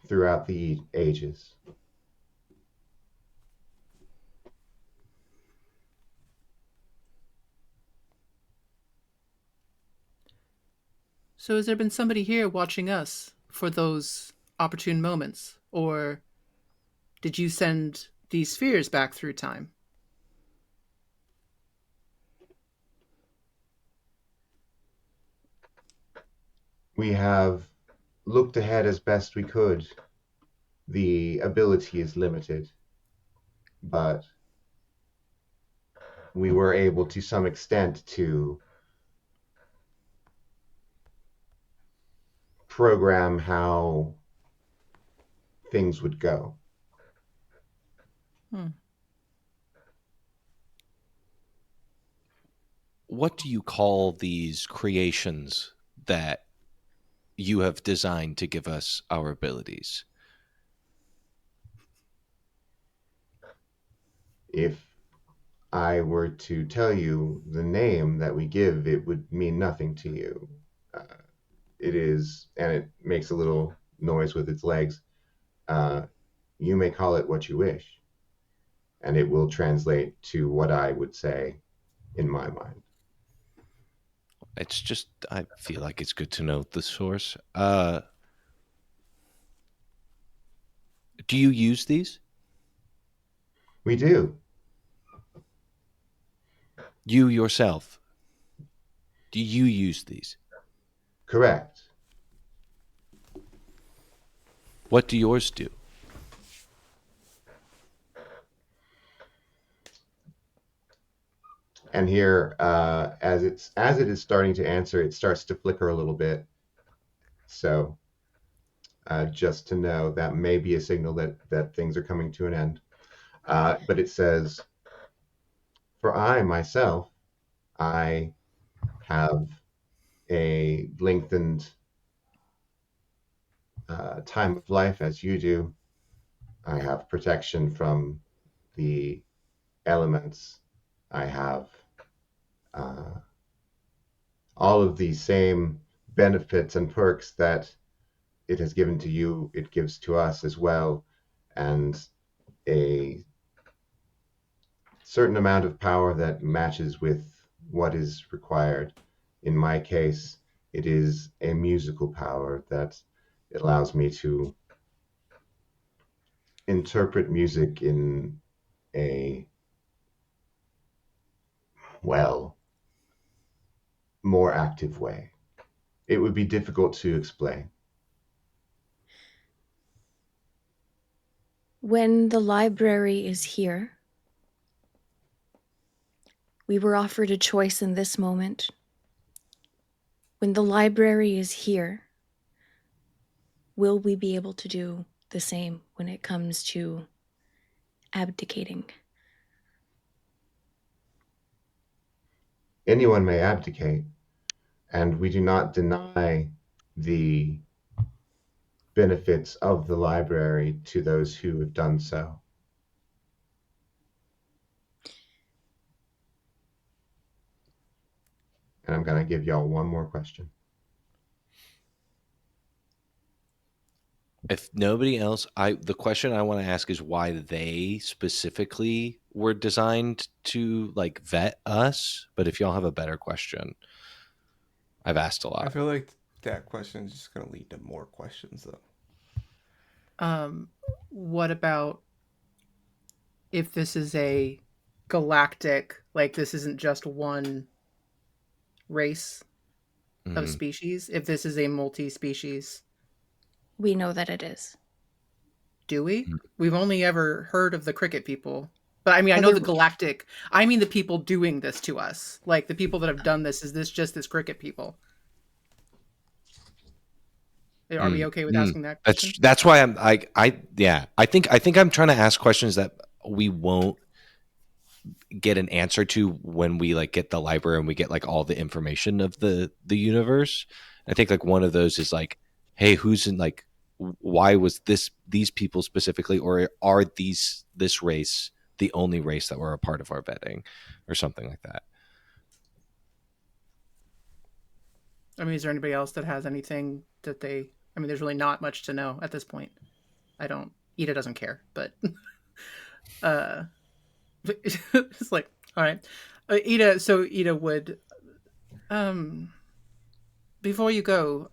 throughout the ages. So has there been somebody here watching us for those opportune moments? Or did you send these spheres back through time? We have looked ahead as best we could. The ability is limited, but we were able to some extent to program how things would go. What do you call these creations that you have designed to give us our abilities? If I were to tell you the name that we give, it would mean nothing to you. It is, and it makes a little noise with its legs. You may call it what you wish, and it will translate to what I would say in my mind. It's just, I feel like it's good to know the source. Do you use these? We do. You yourself, do you use these? Correct. What do yours do? And here, as it is starting to answer, it starts to flicker a little bit. So just to know, that may be a signal that things are coming to an end. But it says, for I myself, I have a lengthened time of life as you do. I have protection from the elements. I have all of the same benefits and perks that it has given to you, it gives to us as well, and a certain amount of power that matches with what is required. In my case, it is a musical power that allows me to interpret music in a, well, more active way. It would be difficult to explain. When the library is here, we were offered a choice in this moment. When the library is here, will we be able to do the same when it comes to abdicating? Anyone may abdicate, and we do not deny the benefits of the library to those who have done so. And I'm going to give y'all one more question. If nobody else, the question I want to ask is why they specifically were designed to like vet us. But if y'all have a better question, I've asked a lot. I feel like that question is just going to lead to more questions, though. What about if this is a galactic Like, this isn't just one race of species. If this is a multi-species, We know that it is. do we? We've only ever heard of the cricket people. But I mean, I Oh, know they're- the galactic. I mean, the people doing this to us, like the people that have done this. Is this just this cricket people? Are we okay with asking that question? That's why I think I'm trying to ask questions that we won't get an answer to when we like get the library and we get like all the information of the universe. I think like one of those is like, hey, who's in like, why was these people specifically, or are this race the only race that were a part of our vetting, or something like that? I mean, is there anybody else that has anything that they? I mean, there's really not much to know at this point. Ida doesn't care, but it's like, all right, Ida. So Ida would, before you go,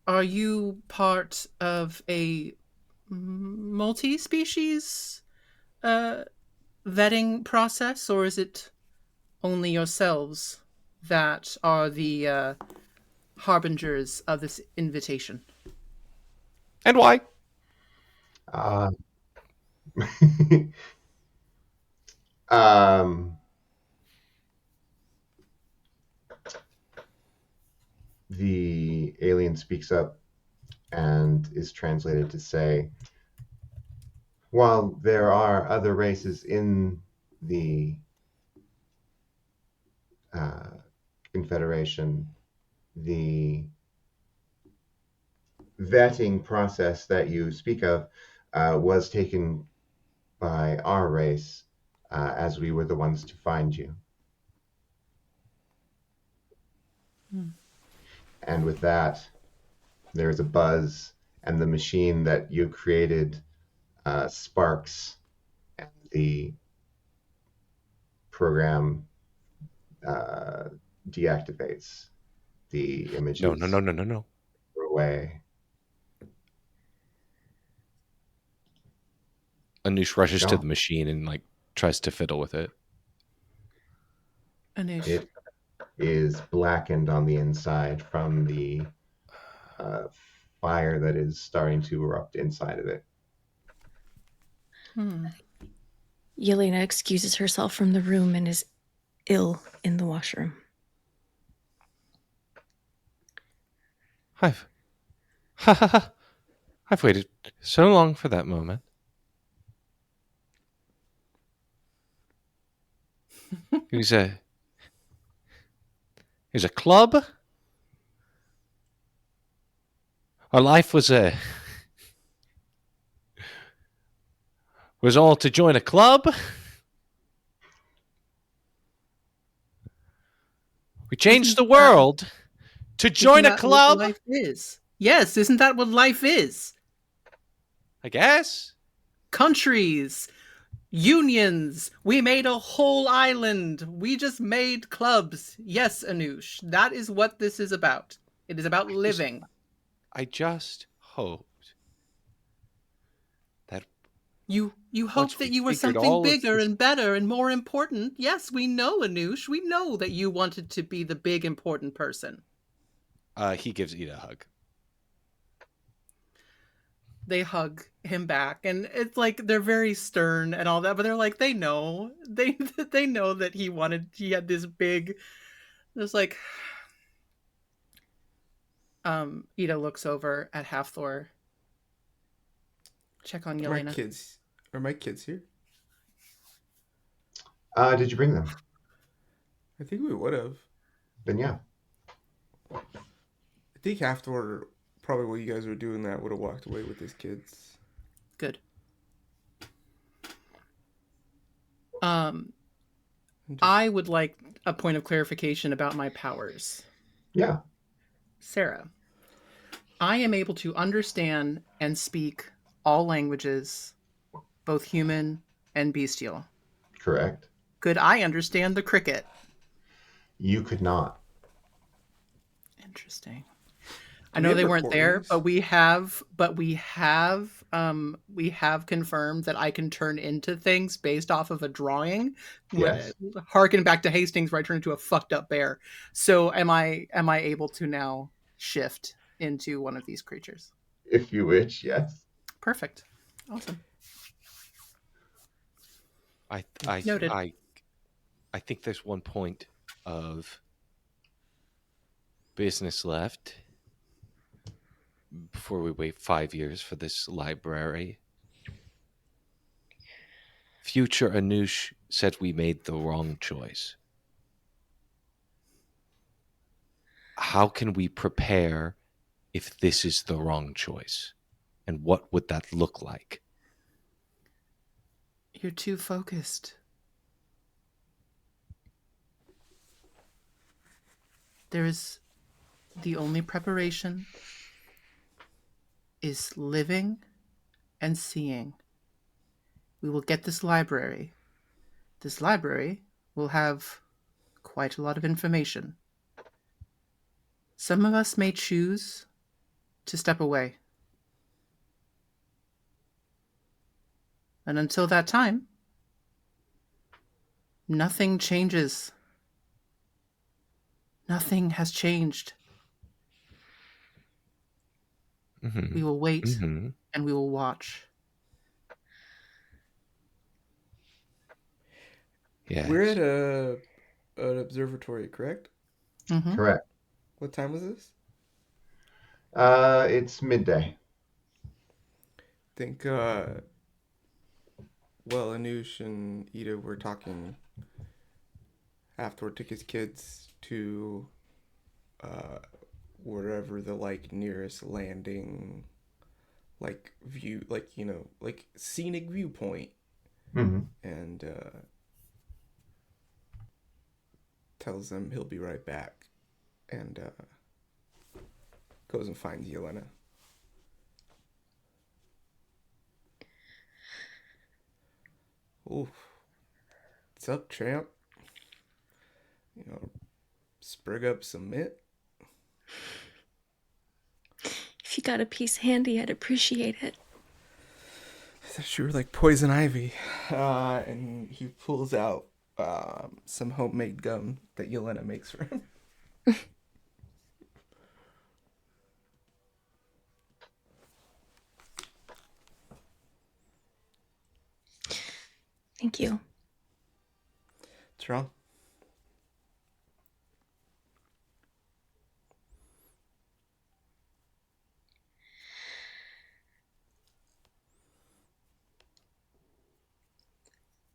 are you part of a multi-species vetting process, or is it only yourselves that are the harbingers of this invitation? And why? The alien speaks up and is translated to say, while there are other races in the Confederation, the vetting process that you speak of was taken by our race, as we were the ones to find you. And with that, there's a buzz, and the machine that you created sparks, and the program deactivates. The images No. go away. Anoush rushes to No. the machine and like tries to fiddle with it. Anoush. It is blackened on the inside from the fire that is starting to erupt inside of it. Jelena excuses herself from the room and is ill in the washroom. I've waited so long for that moment. It was a club. Our life was all to join a club. We changed the world to join a club. Life is. Yes, isn't that what life is? I guess. Countries, unions. We made a whole island. We just made clubs. Yes, Anoush, that is what this is about. It is about living. I just hoped that you hoped that you were something bigger and better and more important. Yes, we know, Anoush. We know that you wanted to be the big important person. He gives Ida a hug. They hug him back, and it's like they're very stern and all that, but they're like, they know that he had this big. There's like, Ida looks over at Habfor. Check on Jelena. Are my kids here? Did you bring them? I think we would have. Then yeah. I think after probably while you guys were doing that would have walked away with his kids. Good. I would like a point of clarification about my powers. Yeah. Sarah, I am able to understand and speak all languages, both human and bestial. Correct. Could I understand the cricket? You could not. Interesting. I know they weren't there, but we have we have confirmed that I can turn into things based off of a drawing. Yes. Harken back to Hastings, where I turned into a fucked up bear. So am I able to now shift into one of these creatures? If you wish, yes. Perfect. Awesome. I Noted. I think there's one point of business left before we wait 5 years for this library. Future Anoush said we made the wrong choice. How can we prepare if this is the wrong choice? And what would that look like? You're too focused. There is the only preparation is living and seeing. We will get this library. This library will have quite a lot of information. Some of us may choose to step away. And until that time, nothing changes. Nothing has changed. Mm-hmm. We will wait Mm-hmm. and we will watch. Yes. We're at an observatory, correct? Mm-hmm. Correct. What time was this? It's midday. Think, Anoush and Ida were talking after took his kids to wherever the nearest landing view scenic viewpoint, Mm-hmm. and tells them he'll be right back, and goes and finds Jelena. Oof. What's up, tramp? Sprig up some mint? If you got a piece handy, I'd appreciate it. I thought you were like poison ivy. And he pulls out some homemade gum that Jelena makes for him. Thank you. What's wrong?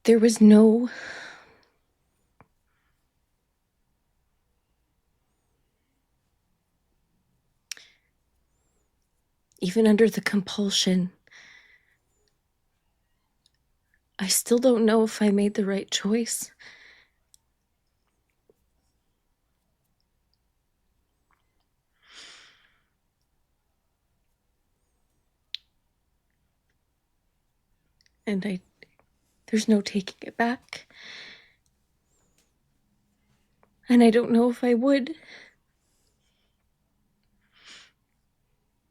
There was no even under the compulsion, I still don't know if I made the right choice. And there's no taking it back. And I don't know if I would.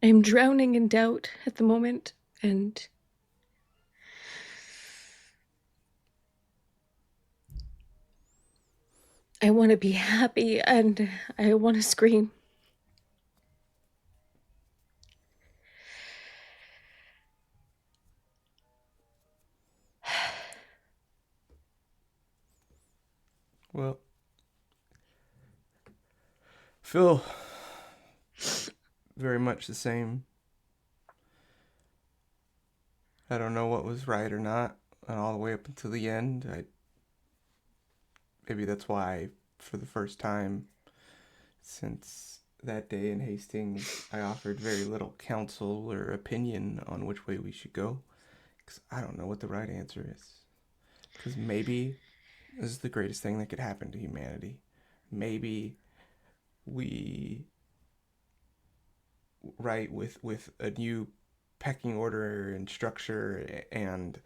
I'm drowning in doubt at the moment, and I want to be happy, and I want to scream. Well, Phil, very much the same. I don't know what was right or not, and all the way up until the end. Maybe that's why, for the first time since that day in Hastings, I offered very little counsel or opinion on which way we should go, because I don't know what the right answer is. Because maybe this is the greatest thing that could happen to humanity. Maybe we, right, with a new pecking order and structure and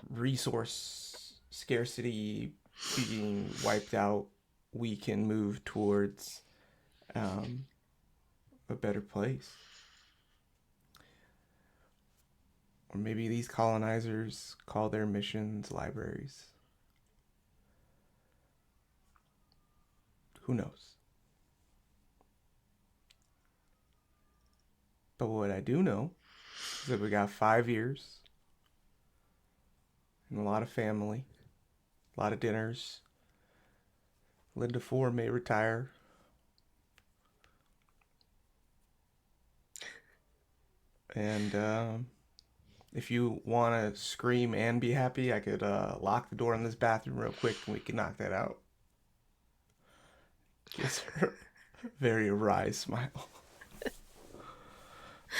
resource scarcity being wiped out, we can move towards a better place. Or maybe these colonizers call their missions libraries. Who knows? But what I do know is that we got 5 years and a lot of family, a lot of dinners. Linda 4 may retire. And if you want to scream and be happy, I could lock the door in this bathroom real quick and we can knock that out. Gives her a very wry smile.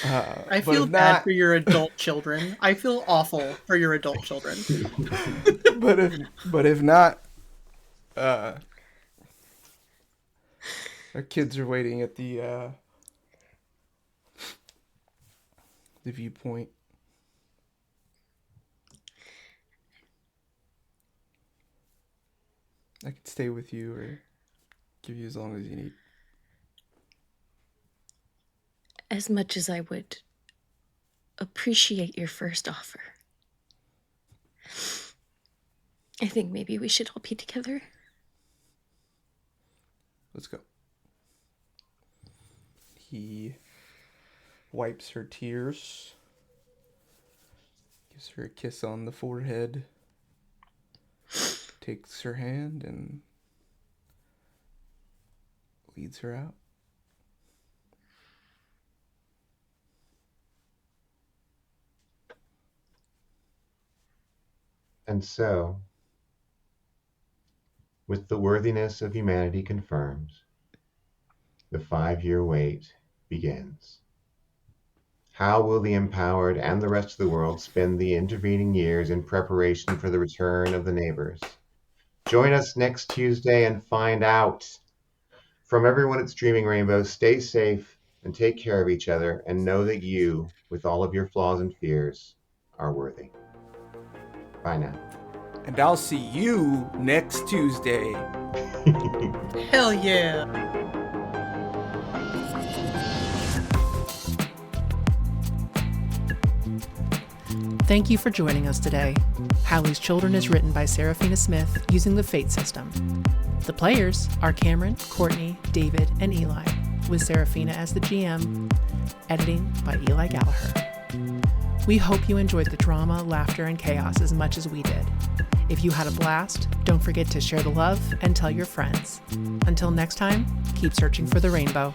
I feel bad for your adult children. I feel awful for your adult children. But if not, our kids are waiting at the viewpoint. I could stay with you or give you as long as you need. As much as I would appreciate your first offer, I think maybe we should all be together. Let's go. He wipes her tears, gives her a kiss on the forehead, takes her hand and leads her out. And so, with the worthiness of humanity confirmed, the 5-year wait begins. How will the empowered and the rest of the world spend the intervening years in preparation for the return of the neighbors? Join us next Tuesday and find out. From everyone at Streaming Rainbow, stay safe and take care of each other, and know that you, with all of your flaws and fears, are worthy. Bye now. And I'll see you next Tuesday. Hell yeah. Thank you for joining us today. Halley's Children is written by Serafina Smith using the Fate system. The players are Cameron, Courtney, David, and Eli, with Serafina as the GM. Editing by Eli Gallagher. We hope you enjoyed the drama, laughter, and chaos as much as we did. If you had a blast, don't forget to share the love and tell your friends. Until next time, keep searching for the rainbow.